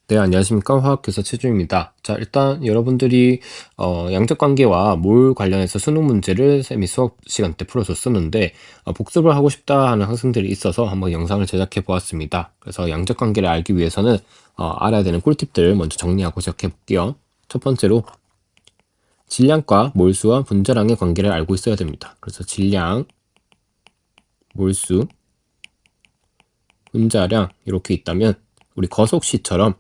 네, 안녕하십니까. 화학교사 최준입니다. 자, 일단 여러분들이 양적 관계와 몰 관련해서 수능 문제를 쌤이 수업 시간 때 풀어줬었는데 복습을 하고 싶다 하는 학생들이 있어서 한번 영상을 제작해 보았습니다. 그래서 양적 관계를 알기 위해서는 알아야 되는 꿀팁들 먼저 정리하고 시작해 볼게요. 첫 번째로 질량과 몰수와 분자량의 관계를 알고 있어야 됩니다. 그래서 질량, 몰수, 분자량 이렇게 있다면 우리 거속시처럼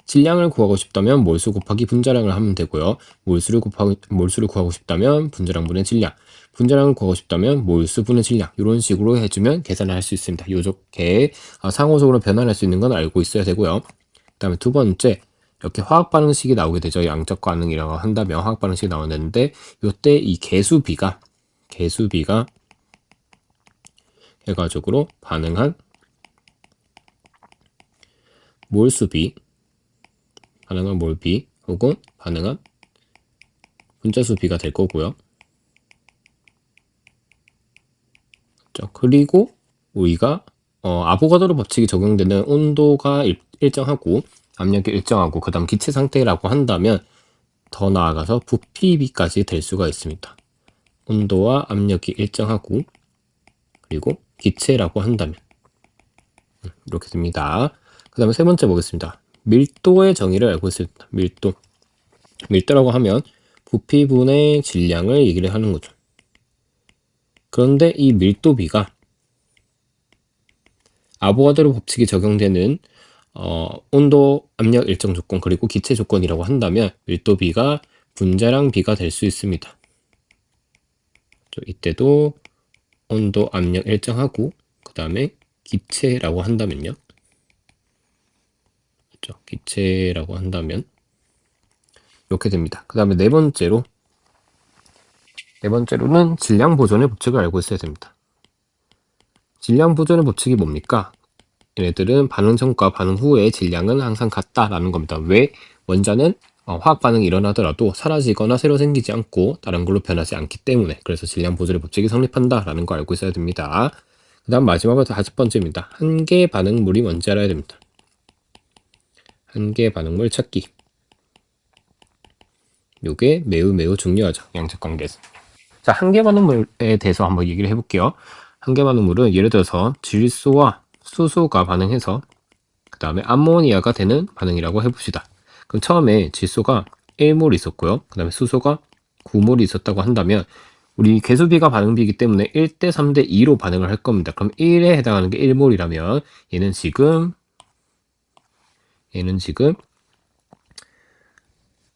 질량을 구하고 싶다면 몰수 곱하기 분자량을 하면 되고요. 몰수를 구하고 싶다면 분자량분의 질량, 분자량을 구하고 싶다면 몰수분의 질량 이런 식으로 해주면 계산을 할 수 있습니다. 요렇게 상호적으로 변환할 수 있는 건 알고 있어야 되고요. 그 다음에 두 번째, 이렇게 화학 반응식이 나오게 되죠. 양적 반응이라고 한다면 화학 반응식이 나오는데 이때 이 개수비가 해가지고 반응한 몰수비, 반응한 몰비 혹은 반응한 분자수비가 될 거고요. 그리고 우리가 아보가드로 법칙이 적용되는 온도가 일정하고 압력이 일정하고 그 다음 기체 상태라고 한다면 더 나아가서 부피비까지 될 수가 있습니다. 온도와 압력이 일정하고 그리고 기체라고 한다면 이렇게 됩니다. 그 다음에 세 번째 보겠습니다. 밀도의 정의를 알고 있습니다. 밀도라고 하면 부피분의 질량을 얘기를 하는 거죠. 그런데 이 밀도비가 아보가드로 법칙이 적용되는 온도, 압력 일정 조건 그리고 기체 조건이라고 한다면 밀도비가 분자량 비가 될 수 있습니다. 이때도 온도, 압력 일정하고 그 다음에 기체라고 한다면요. 기체라고 한다면 이렇게 됩니다. 그 다음에 네 번째로는 질량 보존의 법칙을 알고 있어야 됩니다. 질량 보존의 법칙이 뭡니까? 얘네들은 반응 전과 반응 후의 질량은 항상 같다라는 겁니다. 왜? 원자는 화학 반응이 일어나더라도 사라지거나 새로 생기지 않고 다른 걸로 변하지 않기 때문에. 그래서 질량 보존의 법칙이 성립한다라는 거 알고 있어야 됩니다. 그 다음 마지막으로 다섯 번째입니다. 한계 반응물이 뭔지 알아야 됩니다. 한계 반응물 찾기. 요게 매우 중요하죠. 양적 관계에서. 자, 한계 반응물에 대해서 한번 얘기를 해볼게요. 한계 반응물은 예를 들어서 질소와 수소가 반응해서 그 다음에 암모니아가 되는 반응이라고 해봅시다. 그럼 처음에 질소가 1몰 있었고요. 그 다음에 수소가 9몰이 있었다고 한다면 우리 개수비가 반응비이기 때문에 1대 3대 2로 반응을 할 겁니다. 그럼 1에 해당하는 게 1몰이라면 얘는 지금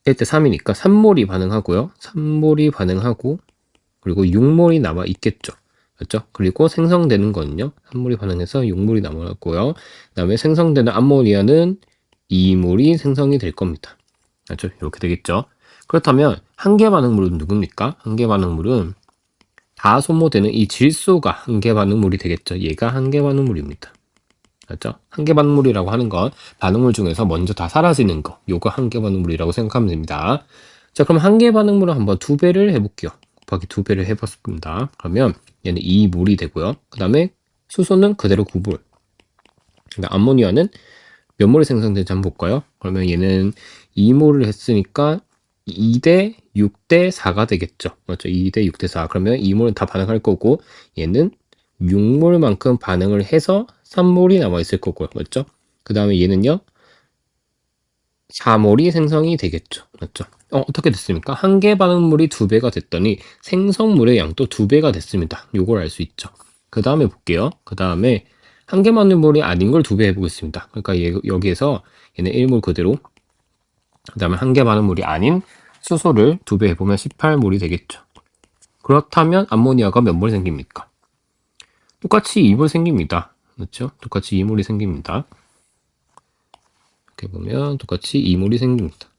1대 3이니까 3몰이 반응하고요. 3몰이 반응하고 그리고 6몰이 남아 있겠죠. 맞죠? 그리고 생성되는 거는요. 3몰이 반응해서 6몰이 남았고요. 그 다음에 생성되는 암모니아는 2몰이 생성이 될 겁니다. 맞죠? 이렇게 되겠죠. 그렇다면 한계 반응물은 누굽니까? 한계 반응물은 다 소모되는 이 질소가 한계 반응물이 되겠죠. 얘가 한계 반응물입니다. 맞죠? 한계 반응물이라고 하는 건 반응물 중에서 먼저 다 사라지는 거. 요거 한계 반응물이라고 생각하면 됩니다. 자, 그럼 한계 반응물을 한번 2배를 해볼게요. 곱하기 2배를 해봤습니다. 그러면 얘는 2몰이 되고요. 그 다음에 수소는 그대로 9몰. 그다음 암모니아는 몇 몰이 생성되는지 한번 볼까요? 그러면 얘는 2몰을 했으니까 2대 6대 4가 되겠죠. 맞죠? 2대 6대 4. 그러면 2몰은 다 반응할 거고 얘는 6몰만큼 반응을 해서 3몰이 남아있을 거고요. 맞죠? 그 다음에 얘는요. 4몰이 생성이 되겠죠. 맞죠? 어떻게 됐습니까? 한계 반응물이 2배가 됐더니 생성물의 양도 2배가 됐습니다. 요걸 알 수 있죠. 그 다음에 볼게요. 그 다음에 한계 반응물이 아닌 걸 2배 해보겠습니다. 그러니까 여기에서 얘는 1몰 그대로 그 다음에 한계 반응물이 아닌 수소를 2배 해보면 18몰이 되겠죠. 그렇다면 암모니아가 몇 몰 생깁니까? 똑같이 2몰 생깁니다. 그렇죠? 똑같이 2몰이 생깁니다. 이렇게 보면 똑같이 2몰이 생깁니다.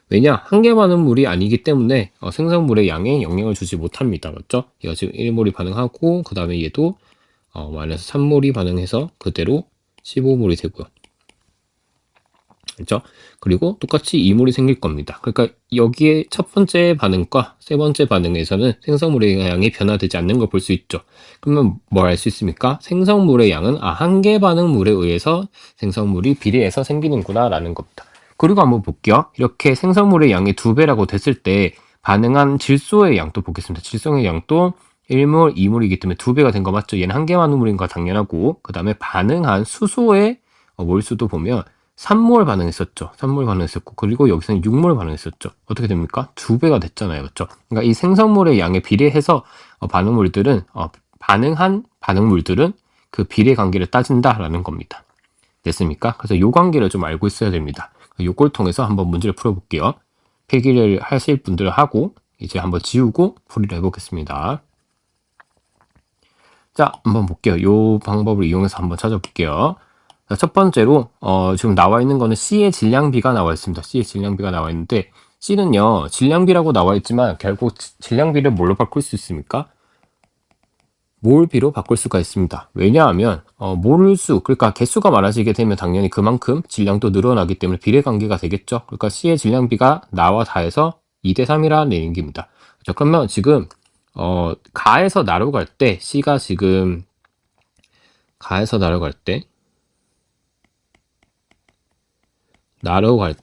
왜냐? 한계 반응물이 아니기 때문에 생성물의 양에 영향을 주지 못합니다. 맞죠? 얘가 지금 1몰이 반응하고 그 다음에 얘도 마이너스 3몰이 반응해서 그대로 15몰이 되고요. 그렇죠? 그리고 똑같이 이물이 생길 겁니다. 그러니까 여기에 첫 번째 반응과 세 번째 반응에서는 생성물의 양이 변화되지 않는 걸 볼 수 있죠. 그러면 뭘 알 수 있습니까? 생성물의 양은 한 개 반응물에 의해서 생성물이 비례해서 생기는구나 라는 겁니다. 그리고 한번 볼게요. 이렇게 생성물의 양이 2배라고 됐을 때 반응한 질소의 양도 보겠습니다. 질소의 양도 1몰, 2몰이기 때문에 2배가 된 거 맞죠? 얘는 한 개 반응물인 거 당연하고, 그 다음에 반응한 수소의 몰수도 보면 3몰 반응했었죠. 3몰 반응했었고, 그리고 여기서는 6몰 반응했었죠. 어떻게 됩니까? 2배가 됐잖아요. 그렇죠? 그러니까 이 생성물의 양에 비례해서 반응물들은 반응한 반응물들은 그 비례 관계를 따진다라는 겁니다. 됐습니까? 그래서 이 관계를 좀 알고 있어야 됩니다. 요걸 통해서 한번 문제를 풀어볼게요. 필기를 하실 분들은 하고 이제 한번 지우고 풀이를 해보겠습니다. 자, 한번 볼게요. 이 방법을 이용해서 한번 찾아볼게요. 자, 첫 번째로 지금 나와 있는 거는 C의 질량비가 나와 있습니다. C의 질량비가 나와 있는데 C는요, 질량비라고 나와 있지만 결국 질량비를 뭘로 바꿀 수 있습니까? 몰비로 바꿀 수가 있습니다. 왜냐하면 몰수, 그러니까 개수가 많아지게 되면 당연히 그만큼 질량도 늘어나기 때문에 비례관계가 되겠죠. 그러니까 C의 질량비가 나와 다해서 2대3이라는 얘기입니다. 자, 그러면 지금 가에서 나로 갈 때 C가 지금 가에서 나로 갈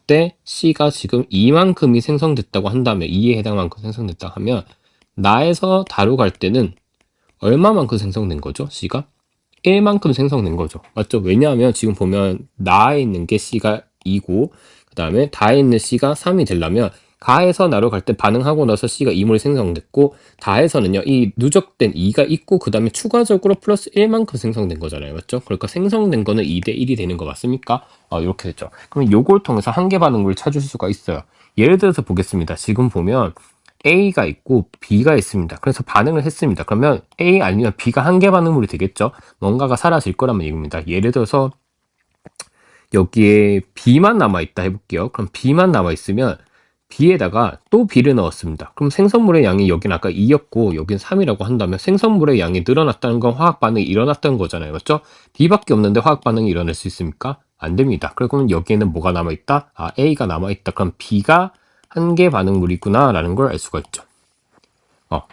때 C가 지금 이만큼이 생성됐다고 한다면 2에 해당한 만큼 생성됐다 하면 나에서 다로 갈 때는 얼마만큼 생성된 거죠? C가? 1만큼 생성된 거죠. 맞죠? 왜냐하면 지금 보면 나에 있는 게 C가 2고 그 다음에 다에 있는 C가 3이 되려면 가에서 나로 갈 때 반응하고 나서 C가 2몰이 생성됐고 다에서는요 이 누적된 2가 있고 그 다음에 추가적으로 플러스 1만큼 생성된 거잖아요. 맞죠? 그러니까 생성된 거는 2대1이 되는 거 맞습니까? 이렇게 됐죠. 그럼 요걸 통해서 한 개 반응물을 찾을 수가 있어요. 예를 들어서 보겠습니다. 지금 보면 A가 있고 B가 있습니다. 그래서 반응을 했습니다. 그러면 A 아니면 B가 한 개 반응물이 되겠죠. 뭔가가 사라질 거라는 얘기입니다. 예를 들어서 여기에 B만 남아있다 해볼게요. 그럼 B만 남아있으면 B에다가 또 B를 넣었습니다. 그럼 생성물의 양이 여기는 아까 2였고 여기는 3이라고 한다면 생성물의 양이 늘어났다는 건 화학 반응이 일어났다는 거잖아요. 맞죠? B밖에 없는데 화학 반응이 일어날 수 있습니까? 안 됩니다. 그러면 여기에는 뭐가 남아있다? A가 남아있다. 그럼 B가 한 개 반응물이구나 라는 걸 알 수가 있죠.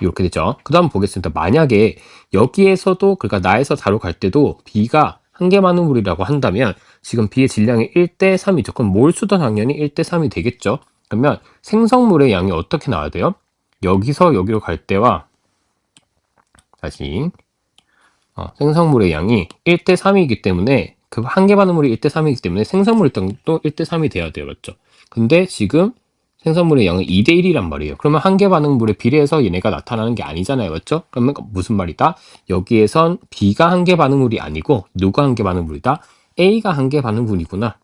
이렇게 되죠. 그 다음 보겠습니다. 만약에 여기에서도 그러니까 나에서 다로 갈 때도 B가 한 개 반응물이라고 한다면 지금 B의 질량이 1대 3이죠. 그럼 몰수도 당연히 1대 3이 되겠죠. 그러면 생성물의 양이 어떻게 나와야 돼요? 여기서 여기로 갈 때와 다시 생성물의 양이 1대 3이기 때문에 그 한 개 반응물이 1대 3이기 때문에 생성물의 양도 1대 3이 돼야 돼요. 맞죠? 근데 지금 생성물의 양은 2대 1이란 말이에요. 그러면 한 개 반응물에 비례해서 얘네가 나타나는 게 아니잖아요. 맞죠? 그러면 무슨 말이다? 여기에선 B가 한 개 반응물이 아니고 누가 한 개 반응물이다? A가 한 개 반응물이구나.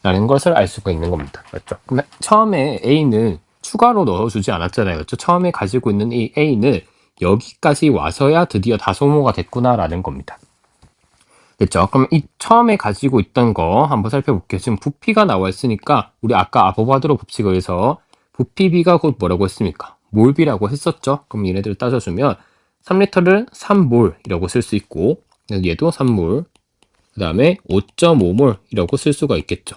라는 것을 알 수가 있는 겁니다. 맞죠? 그러면 처음에 A는 추가로 넣어주지 않았잖아요. 맞죠? 처음에 가지고 있는 이 A는 여기까지 와서야 드디어 다 소모가 됐구나라는 겁니다. 됐죠? 그럼 이 처음에 가지고 있던 거 한번 살펴볼게요. 지금 부피가 나와 있으니까 우리 아까 아보가드로 법칙에 의해서 부피비가 곧 뭐라고 했습니까? 몰비라고 했었죠? 그럼 얘네들을 따져주면 3리터를 3몰이라고 쓸 수 있고 얘도 3몰 그 다음에 5.5몰이라고 쓸 수가 있겠죠.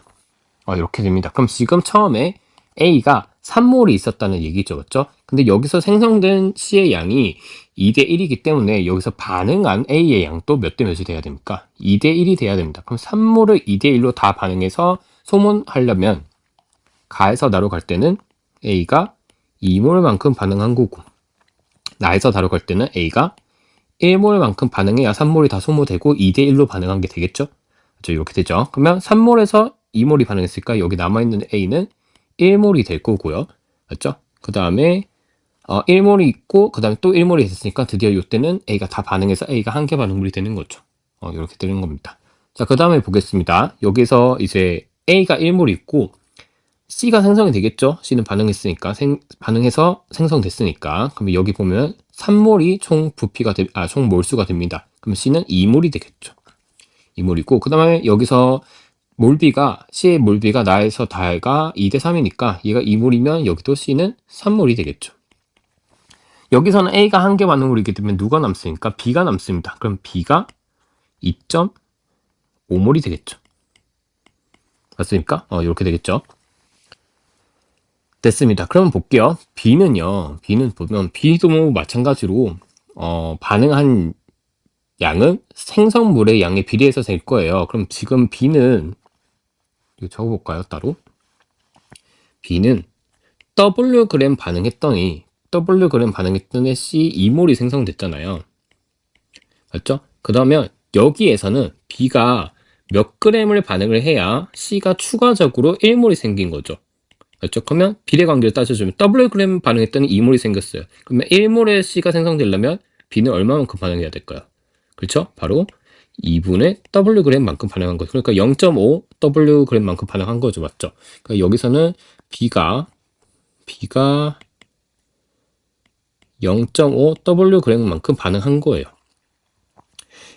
이렇게 됩니다. 그럼 지금 처음에 A가 3몰이 있었다는 얘기죠. 맞죠? 근데 여기서 생성된 C의 양이 2대 1이기 때문에 여기서 반응한 A의 양도 몇 대 몇이 돼야 됩니까? 2대 1이 돼야 됩니다. 그럼 3몰을 2대 1로 다 반응해서 소모하려면 가에서 나로 갈 때는 A가 2몰만큼 반응한 거고 나에서 나로 갈 때는 A가 1몰만큼 반응해야 3몰이 다 소모되고 2대 1로 반응한 게 되겠죠? 그렇죠? 이렇게 되죠. 그러면 3몰에서 2몰이 반응했으니까 여기 남아있는 A는 1몰이 될 거고요. 맞죠? 그 다음에 1몰이 있고 그 다음에 또 1몰이 있었으니까 드디어 이때는 A가 다 반응해서 A가 한 개 반응물이 되는 거죠. 이렇게 되는 겁니다. 자, 그 다음에 보겠습니다. 여기서 이제 A가 1몰이 있고 C가 생성이 되겠죠? C는 반응했으니까 반응해서 생성됐으니까 그러면 여기 보면 3몰이 총 부피가 총 몰수가 됩니다. 그럼 C는 2몰이 되겠죠. 2몰이고 그 다음에 여기서 몰비가 C의 몰비가 나에서 다가 2대 3이니까 얘가 2몰이면 여기도 C는 3몰이 되겠죠. 여기서는 A가 한 개 반응물이기 때문에 누가 남습니까? B가 남습니다. 그럼 B가 2.5몰이 되겠죠. 맞습니까? 이렇게 되겠죠. 됐습니다. 그럼 볼게요. B는 보면 B도 뭐 마찬가지로 반응한 양은 생성물의 양에 비례해서 될 거예요. 그럼 지금 B는 이거 적어볼까요? 따로 B는 Wg 반응했더니 C 2몰이 생성됐잖아요. 맞죠? 그러면 여기에서는 B가 몇 g을 반응을 해야 C가 추가적으로 1몰이 생긴 거죠. 맞죠? 그러면 비례 관계를 따져주면 Wg 반응했더니 2몰이 생겼어요. 그러면 1몰의 C가 생성되려면 B는 얼마만큼 반응해야 될까요? 그렇죠? 바로 2분의 Wg만큼 반응한 거죠. 그러니까 0.5 Wg만큼 반응한 거죠. 맞죠? 그러니까 여기서는 B가 0.5 Wg만큼 반응한 거예요.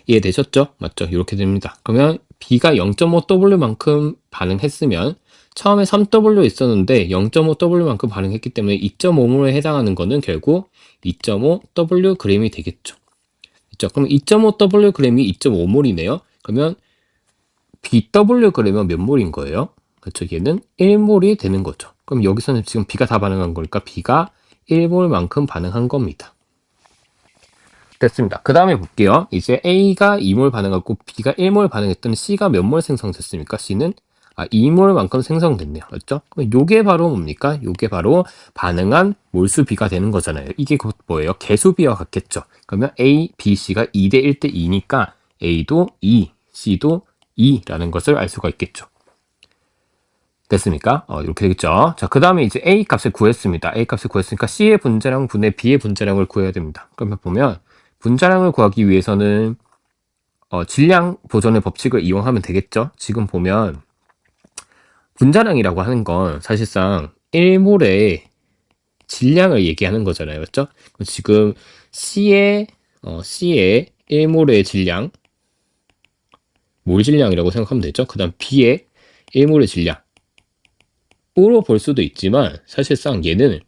이해되셨죠? 맞죠? 이렇게 됩니다. 그러면 B가 0.5W만큼 반응했으면 처음에 3W 있었는데 0.5W만큼 반응했기 때문에 2.5몰에 해당하는 거는 결국 2.5Wg이 되겠죠. 그렇죠? 그럼 2.5Wg이 2.5몰이네요. 그러면 BWg면 몇 몰인 거예요? 그렇죠? 얘는 1몰이 되는 거죠. 그럼 여기서는 지금 B가 다 반응한 거니까 B가 1몰만큼 반응한 겁니다. 됐습니다. 그 다음에 볼게요. 이제 A가 2몰 반응하고 B가 1몰 반응했더니 C가 몇 몰 생성됐습니까? C는 2몰만큼 생성됐네요. 맞죠? 그럼 요게 바로 뭡니까? 요게 바로 반응한 몰수 비가 되는 거잖아요. 이게 곧 뭐예요? 개수비와 같겠죠. 그러면 A, B, C가 2대 1대 2니까 A도 2, C도 2라는 것을 알 수가 있겠죠. 됐습니까? 이렇게 되겠죠. 자, 그 다음에 이제 A 값을 구했습니다. A 값을 구했으니까 C의 분자량 분의 B의 분자량을 구해야 됩니다. 그러면 보면 분자량을 구하기 위해서는 질량 보존의 법칙을 이용하면 되겠죠. 지금 보면 분자량이라고 하는 건 사실상 1몰의 질량을 얘기하는 거잖아요. 맞죠? 지금 C의 1몰의 질량, 몰 질량이라고 생각하면 되죠. 그 다음 B의 1몰의 질량으로 볼 수도 있지만 사실상 얘는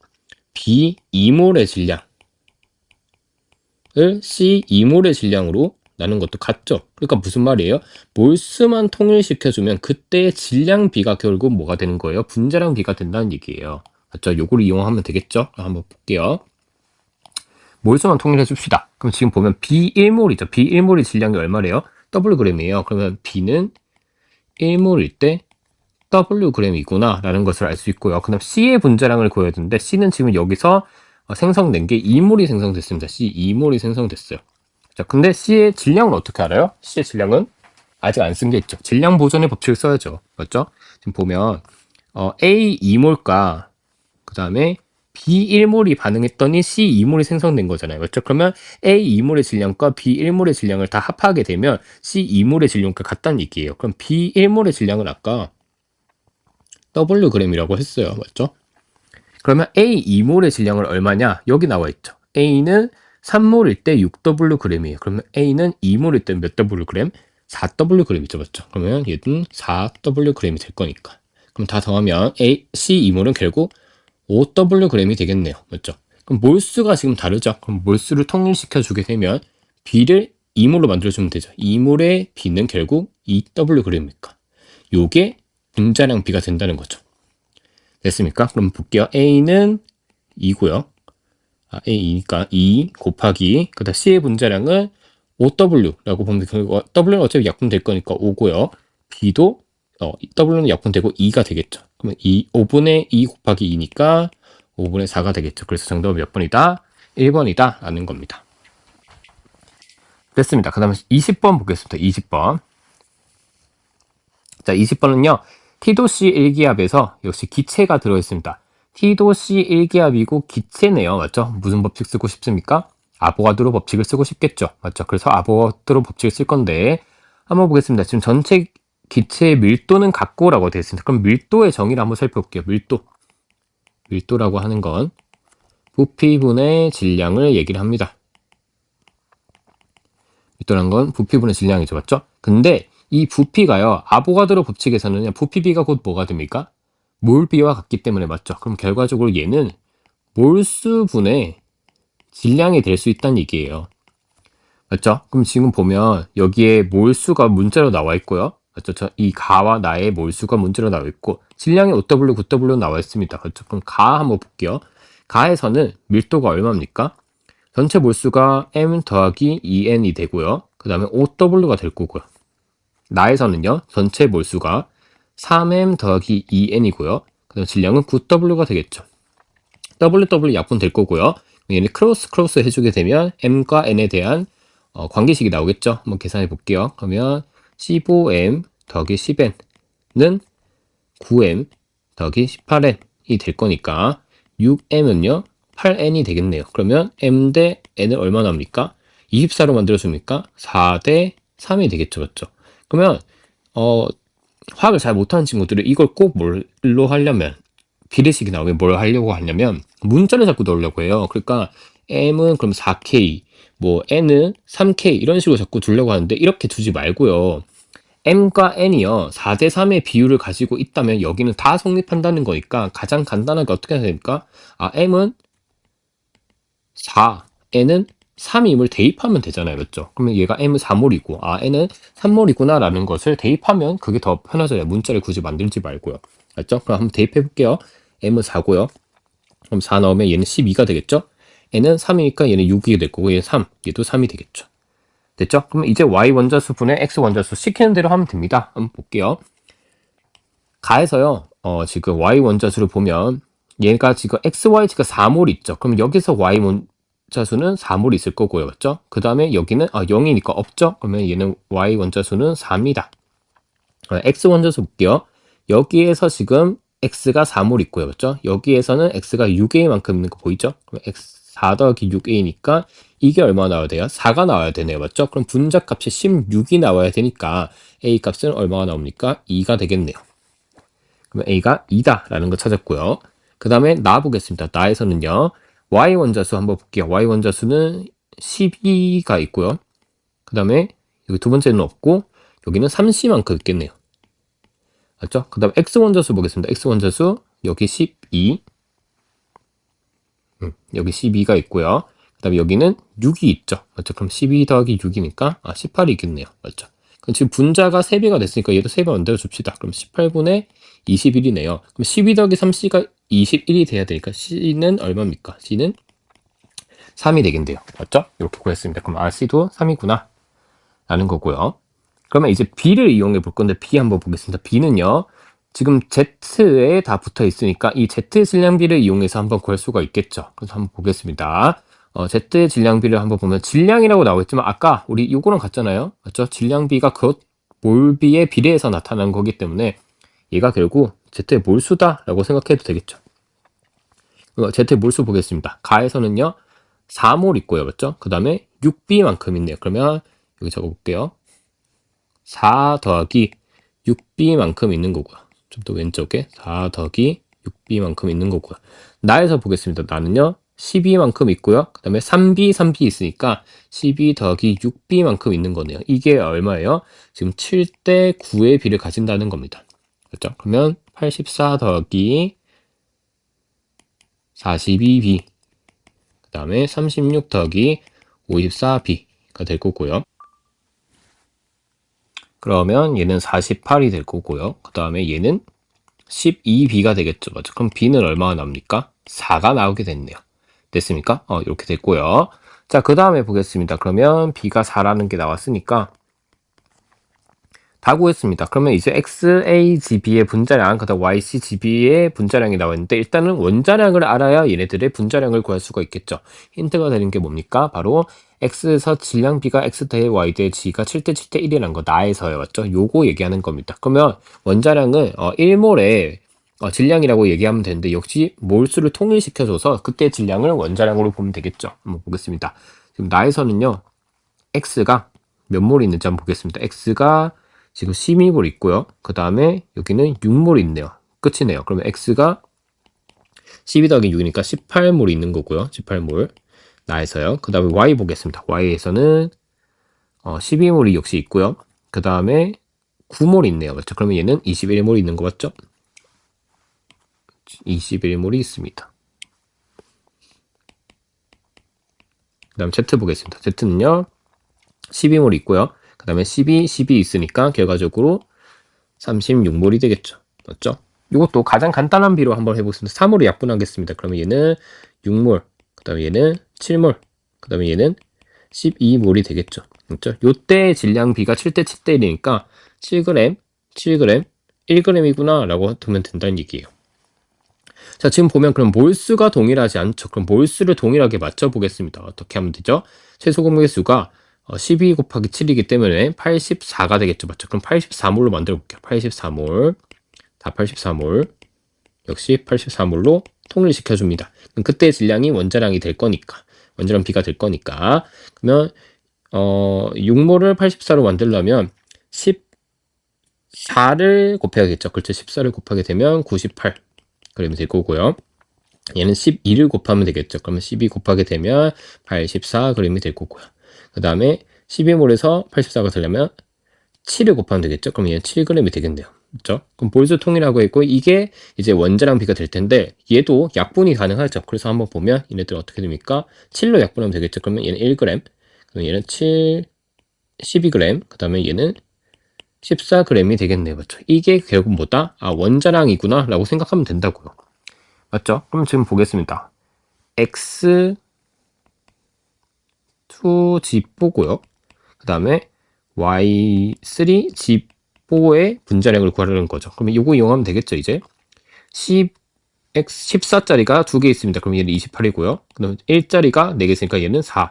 B 2몰의 질량을 C 2몰의 질량으로 나눈 것도 같죠. 그러니까 무슨 말이에요? 몰수만 통일시켜주면 그때의 질량 비가 결국 뭐가 되는 거예요? 분자량 비가 된다는 얘기예요. 맞죠? 요거를 이용하면 되겠죠? 한번 볼게요. 몰수만 통일해 줍시다. 그럼 지금 보면 B1몰이죠. B1몰의 질량이 얼마래요? Wg이에요. 그러면 B는 1몰일 때 Wg이구나 라는 것을 알 수 있고요. 그 다음 C의 분자량을 구해야 되는데 C는 지금 여기서 생성된 게 2몰이 생성됐습니다. C 2몰이 생성됐어요. 자, 근데 C의 질량은 어떻게 알아요? C의 질량은 아직 안 쓴 게 있죠. 질량 보존의 법칙을 써야죠. 맞죠? 지금 보면 A 2몰과 그 다음에 B 1몰이 반응했더니 C 2몰이 생성된 거잖아요. 맞죠? 그러면 A 2몰의 질량과 B 1몰의 질량을 다 합하게 되면 C 2몰의 질량과 같다는 얘기예요. 그럼 B 1몰의 질량은 아까 Wg이라고 했어요. 맞죠? 그러면 A 2몰의 질량은 얼마냐? 여기 나와 있죠. A는 3몰일 때 6Wg이에요. 그러면 A는 2몰일 때 몇 Wg? 4Wg이죠. 맞죠? 그러면 얘는 4Wg이 될 거니까. 그럼 다 더하면 C 2몰은 결국 5Wg이 되겠네요. 맞죠? 그럼 몰수가 지금 다르죠? 그럼 몰수를 통일시켜 주게 되면 B를 2몰로 만들어주면 되죠. 2몰의 B는 결국 2Wg입니까? 요게 분자량 B가 된다는 거죠. 됐습니까? 그럼 볼게요. A는 2고요. A2니까 2 곱하기 그 다음 C의 분자량은 5W라고 보면 되고 W는 어차피 약분될 거니까 5고요. B도 W는 약분되고 2가 되겠죠. 그러면 5분의 2 곱하기 2니까 5분의 4가 되겠죠. 그래서 정답은 몇 번이다? 1번이다 라는 겁니다. 됐습니다. 그 다음에 20번 보겠습니다. 20번. 자, 20번은요. T도씨 1기압에서 역시 기체가 들어있습니다. T도씨 1기압이고 기체네요. 맞죠? 무슨 법칙 쓰고 싶습니까? 아보가드로 법칙을 쓰고 싶겠죠. 맞죠? 그래서 아보가드로 법칙을 쓸 건데 한번 보겠습니다. 지금 전체 기체의 밀도는 같고라고 되어 있습니다. 그럼 밀도의 정의를 한번 살펴볼게요. 밀도라고 하는 건 부피분의 질량을 얘기를 합니다. 밀도란 건 부피분의 질량이죠. 맞죠? 근데 이 부피가요. 아보가드로 법칙에서는 부피비가 곧 뭐가 됩니까? 몰비와 같기 때문에 맞죠? 그럼 결과적으로 얘는 몰수분의 질량이 될 수 있다는 얘기예요. 맞죠? 그럼 지금 보면 여기에 몰수가 문자로 나와 있고요. 그렇죠? 이 가와 나의 몰수가 문제로 나와 있고 질량이 5W, 9W 나와 있습니다. 그렇죠? 그럼 가 한번 볼게요. 가에서는 밀도가 얼마입니까? 전체 몰수가 m 더하기 2n이 되고요. 그 다음에 5W가 될 거고요. 나에서는요. 전체 몰수가 3m 더하기 2n이고요. 그 다음 질량은 9W가 되겠죠. WW 약분 될 거고요. 얘는 크로스 해주게 되면 m과 n에 대한 관계식이 나오겠죠. 한번 계산해 볼게요. 그러면 15m 더하기 10n은 9m 더하기 18n이 될 거니까 6m은요 8n이 되겠네요. 그러면 m 대 n은 얼마 나옵니까? 24로 만들어줍니까? 4 대 3이 되겠죠. 맞죠? 그러면 화학을 잘 못하는 친구들은 이걸 꼭 뭘로 하려면 비례식이 나오면 뭘 하려고 하냐면 문자를 자꾸 넣으려고 해요. 그러니까 m은 그럼 4k, 뭐 n은 3k 이런 식으로 자꾸 두려고 하는데 이렇게 두지 말고요. m과 n이요 4대 3의 비율을 가지고 있다면 여기는 다 성립한다는 거니까 가장 간단하게 어떻게 해야 됩니까? m은 4, n은 3임을 대입하면 되잖아요. 맞죠? 그러면 얘가 m은 4몰이고 n은 3몰이구나 라는 것을 대입하면 그게 더 편하잖아요. 문자를 굳이 만들지 말고요. 맞죠? 그럼 한번 대입해 볼게요. m은 4고요. 그럼 4 넣으면 얘는 12가 되겠죠? n은 3이니까 얘는 6이 될 거고 얘는 3, 얘도 3이 되겠죠. 됐죠? 그럼 이제 y 원자수 분의 x 원자수 시키는 대로 하면 됩니다. 한번 볼게요. 가에서요. 지금 y 원자수를 보면 얘가 지금 xy가 4몰 있죠. 그럼 여기서 y 원자수는 4몰 있을 거고요. 맞죠? 그 다음에 여기는 0이니까 없죠? 그러면 얘는 y 원자수는 4입니다. x 원자수 볼게요. 여기에서 지금 x가 4몰 있고요. 맞죠? 여기에서는 x가 6a만큼 있는 거 보이죠? 그럼 x 4 더하기 6a니까 이게 얼마 나와야 돼요? 4가 나와야 되네요. 맞죠? 그럼 분자값이 16이 나와야 되니까 a 값은 얼마가 나옵니까? 2가 되겠네요. 그럼 a가 2다 라는 거 찾았고요. 그 다음에 나 보겠습니다. 나에서는요. y 원자수 한번 볼게요. y 원자수는 12가 있고요. 그 다음에 여기 두 번째는 없고 여기는 3c만큼 있겠네요. 맞죠? 그 다음 x 원자수 보겠습니다. x 원자수 여기 12 여기 12가 있고요. 그 다음에 여기는 6이 있죠. 맞죠? 그럼 12 더하기 6이니까 18이 있겠네요. 맞죠? 그럼 지금 분자가 3배가 됐으니까 얘도 3배 만들어 줍시다. 그럼 18분의 21이네요. 그럼 12 더하기 3c가 21이 돼야 되니까 c는 얼마입니까? c는 3이 되겠네요. 맞죠? 이렇게 구했습니다. 그럼 c도 3이구나 라는 거고요. 그러면 이제 b를 이용해 볼 건데 b 한번 보겠습니다. b는요. 지금 Z에 다 붙어 있으니까 이 Z의 질량비를 이용해서 한번 구할 수가 있겠죠. 그래서 한번 보겠습니다. Z의 질량비를 한번 보면 질량이라고 나와있지만 아까 우리 이거랑 같잖아요. 맞죠? 질량비가 그 몰비에 비례해서 나타난 거기 때문에 얘가 결국 Z의 몰수다 라고 생각해도 되겠죠. Z의 몰수 보겠습니다. 가에서는요 4몰 있고요. 맞죠? 그 다음에 6B만큼 있네요. 그러면 여기 적어볼게요. 4 더하기 6B만큼 있는 거고요. 좀 더 왼쪽에 4 더하기 6B만큼 있는 거고요. 나에서 보겠습니다. 나는요 12만큼 있고요. 그 다음에 3B 있으니까 12 더하기 6B만큼 있는 거네요. 이게 얼마예요? 지금 7대 9의 비를 가진다는 겁니다. 그렇죠? 그러면 84 더하기 42B 그 다음에 36 더하기 54B가 될 거고요. 그러면 얘는 48이 될 거고요. 그 다음에 얘는 12B가 되겠죠. 맞죠? 그럼 B는 얼마가 나옵니까? 4가 나오게 됐네요. 됐습니까? 이렇게 됐고요. 자, 그 다음에 보겠습니다. 그러면 B가 4라는 게 나왔으니까 다 구했습니다. 그러면 이제 XAGB의 분자량, 그 다음 YCGB의 분자량이 나왔는데 일단은 원자량을 알아야 얘네들의 분자량을 구할 수가 있겠죠. 힌트가 되는 게 뭡니까? 바로 X에서 질량 B가 X 대 Y 대 G가 7대 7대 1이라는 거 나에서요. 맞죠? 요거 얘기하는 겁니다. 그러면 원자량은 1몰에 질량이라고 얘기하면 되는데 역시 몰수를 통일시켜줘서 그때 질량을 원자량으로 보면 되겠죠. 한번 보겠습니다. 지금 나에서는요. X가 몇 몰이 있는지 한번 보겠습니다. X가 지금 12몰 있고요. 그 다음에 여기는 6몰 있네요. 끝이네요. 그러면 X가 12 더하기 6이니까 18몰이 있는 거고요. 18몰. 나에서요. 그 다음에 Y 보겠습니다. Y에서는 12몰이 역시 있고요. 그 다음에 9몰이 있네요. 맞죠? 그러면 얘는 21몰이 있는 거 맞죠? 21몰이 있습니다. 그 다음 Z 보겠습니다. Z는요. 12몰이 있고요. 그 다음에 12 있으니까 결과적으로 36몰이 되겠죠. 맞죠? 이것도 가장 간단한 비로 한번 해보겠습니다. 3몰을 약분하겠습니다. 그러면 얘는 6몰, 그 다음에 얘는 7몰, 그 다음에 얘는 12몰이 되겠죠. 그렇죠? 요때 질량 비가 7대 7대 1이니까 7g, 7g, 1g이구나 라고 두면 된다는 얘기예요. 자, 지금 보면 그럼 몰수가 동일하지 않죠. 그럼 몰수를 동일하게 맞춰보겠습니다. 어떻게 하면 되죠? 최소 공백의 수가 12 곱하기 7이기 때문에 84가 되겠죠. 맞죠? 그럼 84몰로 만들어 볼게요. 84몰, 다 84몰, 역시 84몰로 통일시켜줍니다. 그럼 그때 질량이 원자량이 될 거니까, 원자량 비가 될 거니까, 그러면 6몰을 84로 만들려면 14를 곱해야겠죠. 그렇죠. 14를 곱하게 되면 98 그림이 될 거고요. 얘는 12를 곱하면 되겠죠. 그러면 12 곱하게 되면 84 그림이 될 거고요. 그 다음에 12몰에서 84가 되려면 7을 곱하면 되겠죠. 그럼 얘는 7g이 되겠네요. 그렇죠? 그럼 몰수 통일하고 있고 이게 이제 원자량 비가 될 텐데 얘도 약분이 가능하죠. 그래서 한번 보면 얘네들 어떻게 됩니까? 7로 약분하면 되겠죠. 그러면 얘는 1g, 그러면 얘는 12g, 그 다음에 얘는 14g이 되겠네요. 맞죠? 이게 결국 뭐다? 아, 원자량이구나 라고 생각하면 된다고요. 맞죠? 그럼 지금 보겠습니다. X2 G4고요. 그 다음에 Y3 G4의 분자량을 구하려는 거죠. 그러면 이거 이용하면 되겠죠, 이제? 14짜리가 2개 있습니다. 그럼 얘는 28이고요. 그 다음에 1짜리가 4개 있으니까 얘는 4.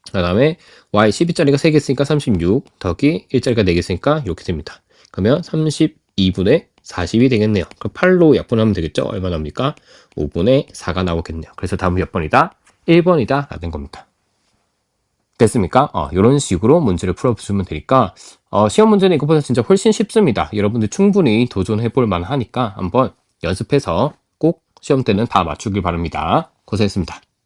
그 다음에 Y 12짜리가 3개 있으니까 36 더하기 1짜리가 4개 있으니까 이렇게 됩니다. 그러면 32분의 40이 되겠네요. 그럼 8로 약분하면 되겠죠? 얼마 나옵니까? 5분의 4가 나오겠네요. 그래서 다음은 몇 번이다? 1번이다 라는 겁니다. 됐습니까? 이런 식으로 문제를 풀어주면 되니까 시험 문제는 이것보다 진짜 훨씬 쉽습니다. 여러분들 충분히 도전해 볼 만하니까 한번 연습해서 꼭 시험 때는 다 맞추길 바랍니다. 고생했습니다.